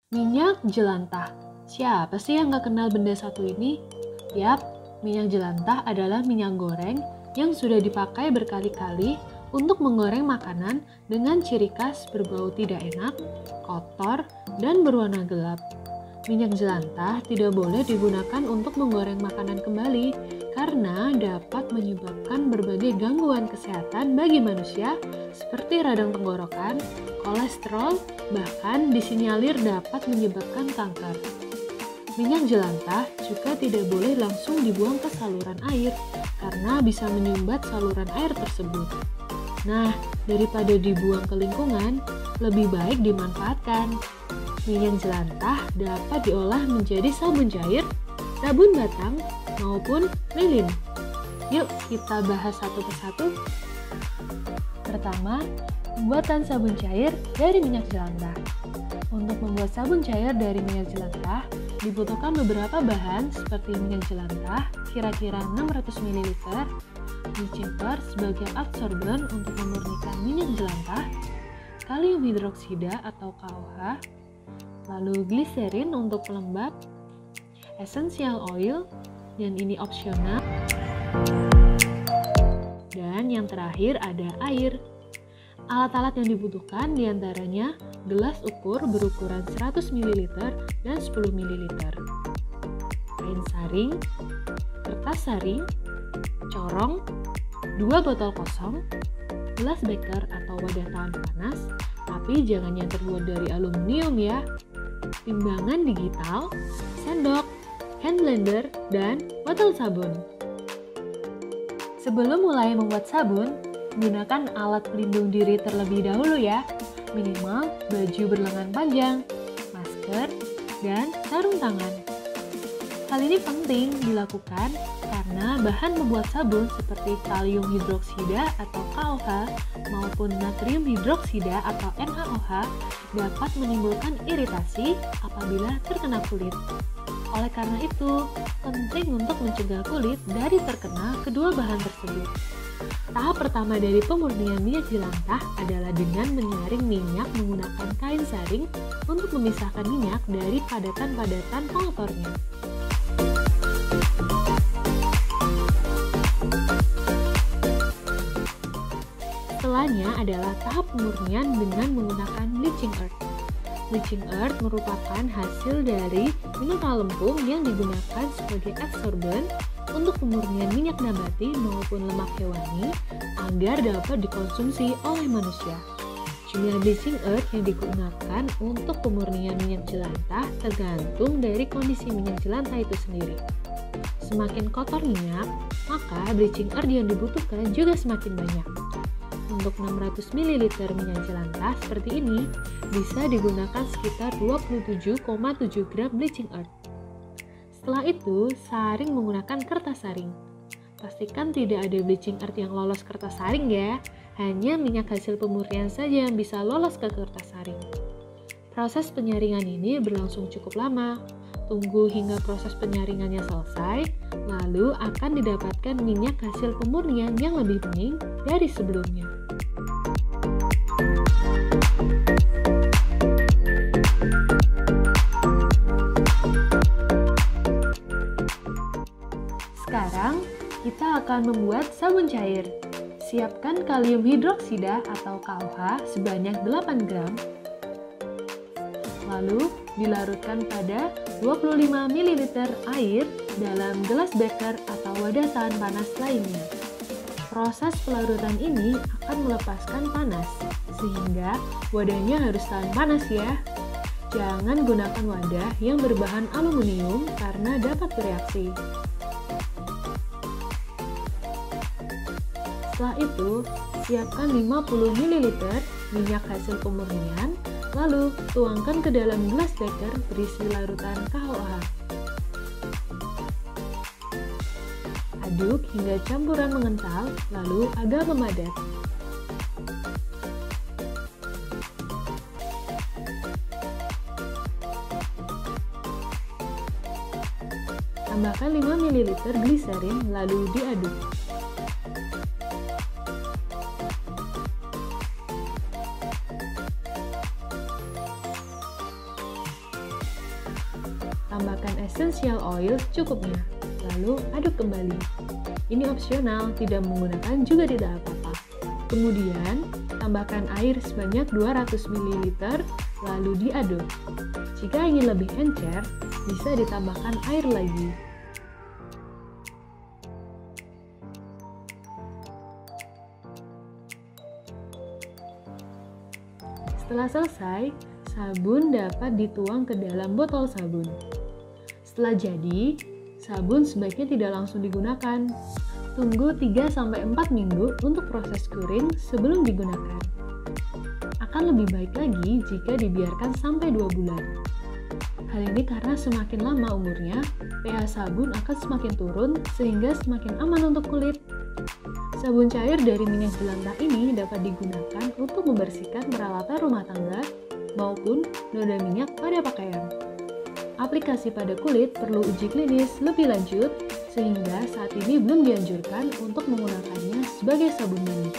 Minyak jelantah. Siapa sih yang gak kenal benda satu ini? Yap, minyak jelantah adalah minyak goreng yang sudah dipakai berkali-kali untuk menggoreng makanan dengan ciri khas berbau tidak enak, kotor, dan berwarna gelap. Minyak jelantah tidak boleh digunakan untuk menggoreng makanan kembali karena dapat menyebabkan berbagai gangguan kesehatan bagi manusia seperti radang tenggorokan, kolesterol, bahkan disinyalir dapat menyebabkan kanker. Minyak jelantah juga tidak boleh langsung dibuang ke saluran air karena bisa menyumbat saluran air tersebut. Nah, daripada dibuang ke lingkungan, lebih baik dimanfaatkan. Minyak jelantah dapat diolah menjadi sabun cair, sabun batang, maupun lilin. Yuk kita bahas satu persatu. Pertama, pembuatan sabun cair dari minyak jelantah. Untuk membuat sabun cair dari minyak jelantah, dibutuhkan beberapa bahan seperti minyak jelantah, kira-kira 600 ml, bleaching earth sebagai absorben untuk memurnikan minyak jelantah, kalium hidroksida atau KOH, lalu gliserin untuk pelembab, essential oil, dan ini opsional. Dan yang terakhir ada air. Alat-alat yang dibutuhkan diantaranya gelas ukur berukuran 100 ml dan 10 ml, kain saring, kertas saring, corong, 2 botol kosong, gelas beker atau wadah tahan panas, tapi jangan yang terbuat dari aluminium ya, timbangan digital, sendok, hand blender, dan botol sabun. Sebelum mulai membuat sabun, gunakan alat pelindung diri terlebih dahulu ya, minimal baju berlengan panjang, masker, dan sarung tangan. Hal ini penting dilakukan karena bahan pembuat sabun seperti kalium hidroksida atau KOH maupun natrium hidroksida atau NaOH dapat menimbulkan iritasi apabila terkena kulit. Oleh karena itu, penting untuk mencegah kulit dari terkena kedua bahan tersebut. Tahap pertama dari pemurnian minyak jelantah adalah dengan menyaring minyak menggunakan kain saring untuk memisahkan minyak dari padatan-padatan pengotornya. Setelahnya adalah tahap pemurnian dengan menggunakan bleaching earth. Bleaching earth merupakan hasil dari mineral lempung yang digunakan sebagai absorben untuk pemurnian minyak nabati maupun lemak hewani agar dapat dikonsumsi oleh manusia. Jumlah bleaching earth yang digunakan untuk pemurnian minyak jelantah tergantung dari kondisi minyak jelantah itu sendiri. Semakin kotor minyak, maka bleaching earth yang dibutuhkan juga semakin banyak. Untuk 600 ml minyak jelantah seperti ini, bisa digunakan sekitar 27,7 gram bleaching earth. Setelah itu, saring menggunakan kertas saring. Pastikan tidak ada bleaching earth yang lolos kertas saring ya, hanya minyak hasil pemurnian saja yang bisa lolos ke kertas saring. Proses penyaringan ini berlangsung cukup lama. Tunggu hingga proses penyaringannya selesai, lalu akan didapatkan minyak hasil pemurnian yang lebih bening dari sebelumnya. Sekarang, kita akan membuat sabun cair. Siapkan kalium hidroksida atau KOH sebanyak 8 gram. Lalu, dilarutkan pada 25 ml air dalam gelas beker atau wadah tahan panas lainnya. Proses pelarutan ini akan melepaskan panas, sehingga wadahnya harus tahan panas ya. Jangan gunakan wadah yang berbahan aluminium karena dapat bereaksi. Setelah itu, siapkan 50 ml minyak hasil pemurnian, lalu tuangkan ke dalam gelas beker berisi larutan KOH. Aduk hingga campuran mengental, lalu agak memadat. Tambahkan 5 ml gliserin, lalu diaduk. tambahkan essential oil secukupnya, lalu aduk kembali. Ini opsional, tidak menggunakan juga tidak apa-apa. Kemudian, tambahkan air sebanyak 200 ml, lalu diaduk. Jika ingin lebih encer, bisa ditambahkan air lagi. Setelah selesai, sabun dapat dituang ke dalam botol sabun. Setelah jadi, sabun sebaiknya tidak langsung digunakan. Tunggu 3-4 minggu untuk proses curing sebelum digunakan. Akan lebih baik lagi jika dibiarkan sampai 2 bulan. Hal ini karena semakin lama umurnya, pH sabun akan semakin turun sehingga semakin aman untuk kulit. Sabun cair dari minyak jelantah ini dapat digunakan untuk membersihkan peralatan rumah tangga maupun noda minyak pada pakaian. Aplikasi pada kulit perlu uji klinis lebih lanjut, sehingga saat ini belum dianjurkan untuk menggunakannya sebagai sabun mandi.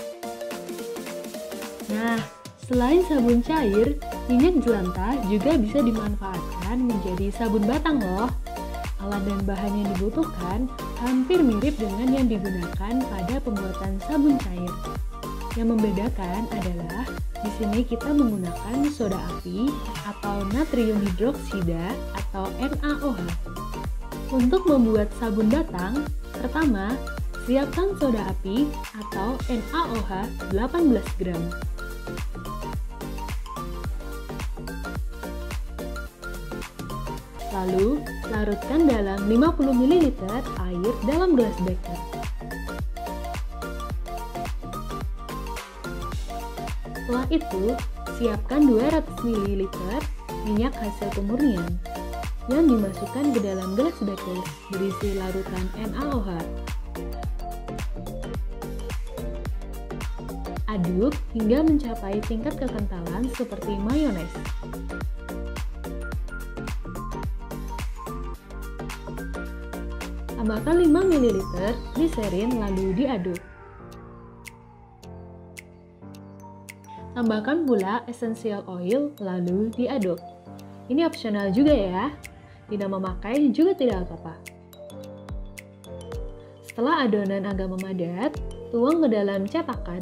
Nah, selain sabun cair, minyak jelantah juga bisa dimanfaatkan menjadi sabun batang loh. Alat dan bahan yang dibutuhkan hampir mirip dengan yang digunakan pada pembuatan sabun cair. Yang membedakan adalah di sini kita menggunakan soda api atau natrium hidroksida atau NaOH. Untuk membuat sabun batang, pertama, siapkan soda api atau NaOH 18 gram. Lalu, larutkan dalam 50 ml air dalam gelas beker. Setelah itu, siapkan 200 ml minyak hasil pemurnian yang dimasukkan ke dalam gelas beker berisi larutan NaOH. Aduk hingga mencapai tingkat kekentalan seperti mayones. Tambahkan 5 ml gliserin lalu diaduk. Tambahkan pula essential oil lalu diaduk. Ini opsional juga ya. Tidak memakai juga tidak apa-apa. Setelah adonan agak memadat, tuang ke dalam cetakan.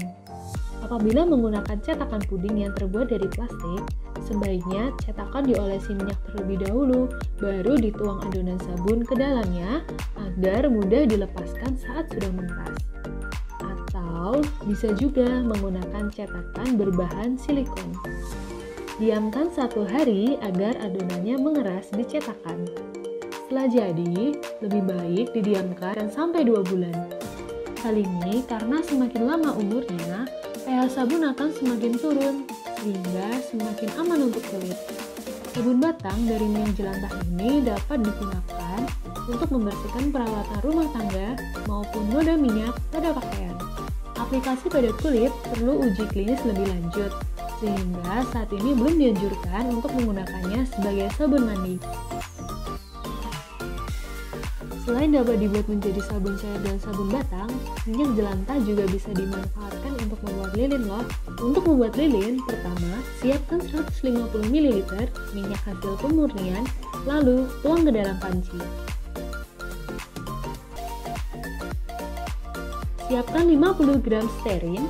Apabila menggunakan cetakan puding yang terbuat dari plastik, sebaiknya cetakan diolesi minyak terlebih dahulu, baru dituang adonan sabun ke dalamnya agar mudah dilepaskan saat sudah mengeras. Atau bisa juga menggunakan cetakan berbahan silikon. Diamkan 1 hari agar adonannya mengeras di cetakan. Setelah jadi, lebih baik didiamkan sampai 2 bulan. Hal ini karena semakin lama umurnya, pH sabun akan semakin turun, sehingga semakin aman untuk kulit. Sabun batang dari minyak jelantah ini dapat digunakan untuk membersihkan peralatan rumah tangga maupun noda minyak pada pakaian. Aplikasi pada kulit perlu uji klinis lebih lanjut, sehingga saat ini belum dianjurkan untuk menggunakannya sebagai sabun mandi. Selain dapat dibuat menjadi sabun cair dan sabun batang, minyak jelantah juga bisa dimanfaatkan untuk membuat lilin loh. Untuk membuat lilin, pertama, siapkan 150 ml minyak hasil pemurnian, lalu tuang ke dalam panci. Siapkan 50 gram stearin.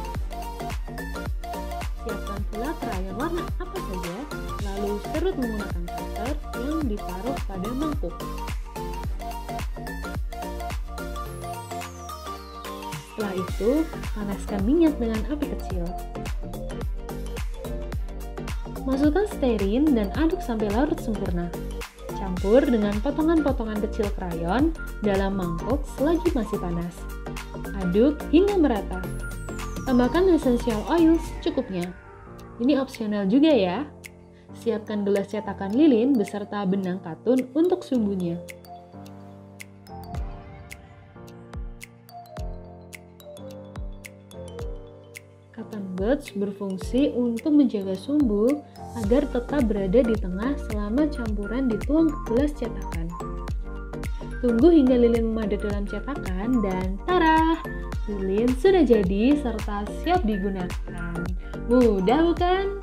Siapkan pula krayon warna apa saja, lalu serut menggunakan cutter yang ditaruh pada mangkuk. Setelah itu, panaskan minyak dengan api kecil. Masukkan stearin dan aduk sampai larut sempurna. Campur dengan potongan-potongan kecil krayon dalam mangkuk selagi masih panas. Aduk hingga merata. Tambahkan essential oil secukupnya. Ini opsional juga ya. Siapkan gelas cetakan lilin beserta benang katun untuk sumbunya. Cotton buds berfungsi untuk menjaga sumbu agar tetap berada di tengah selama campuran dituang ke gelas cetakan. Tunggu hingga lilin memadat dalam cetakan dan tara! Lilin sudah jadi serta siap digunakan. Mudah bukan?